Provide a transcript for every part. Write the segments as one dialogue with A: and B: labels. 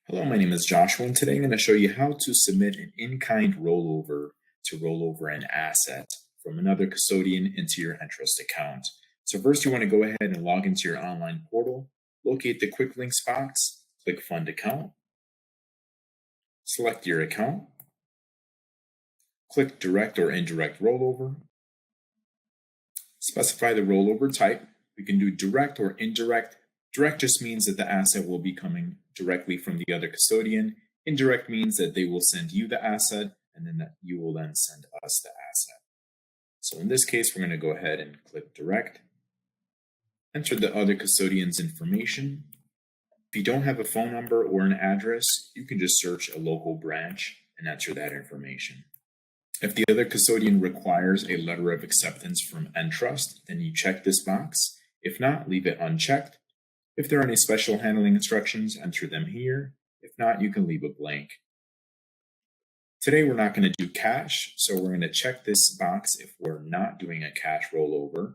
A: Hello, my name is Joshua, and today I'm going to show you how to submit an in-kind rollover to roll over an asset from another custodian into your Entrust account. So first, you want to go ahead and log into your online portal, locate the quick links box, click Fund Account, select your account, click Direct or Indirect Rollover, specify the rollover type. We can do direct or indirect. Direct just means that the asset will be coming directly from the other custodian. Indirect means that they will send you the asset and then that you will then send us the asset. So in this case, we're going to go ahead and click direct. Enter the other custodian's information. If you don't have a phone number or an address, you can just search a local branch and enter that information. If the other custodian requires a letter of acceptance from Entrust, then you check this box. If not, leave it unchecked. If there are any special handling instructions, enter them here. If not, you can leave a blank. Today, we're not going to do cash, so we're going to check this box if we're not doing a cash rollover.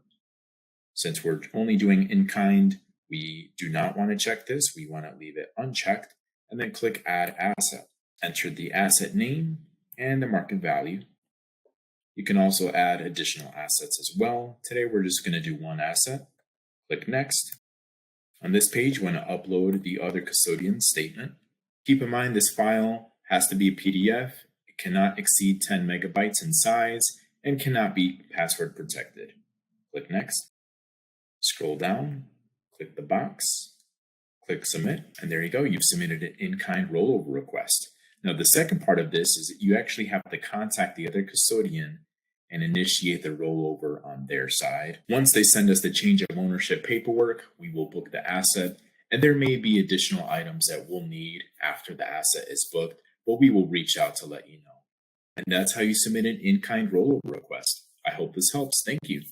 A: Since we're only doing in-kind, we do not want to check this. We want to leave it unchecked, and then click Add Asset. Enter the asset name and the market value. You can also add additional assets as well. Today, we're just going to do one asset. Click Next. On this page, you want to upload the other custodian's statement. Keep in mind this file has to be a PDF. It cannot exceed 10 megabytes in size and cannot be password protected. Click Next. Scroll down, click the box, click Submit, and there you go. You've submitted an in-kind rollover request. Now, the second part of this is that you actually have to contact the other custodian and initiate the rollover on their side. Once they send us the change of ownership paperwork, we will book the asset, and there may be additional items that we'll need after the asset is booked, but we will reach out to let you know. And that's how you submit an in-kind rollover request. I hope this helps. Thank you.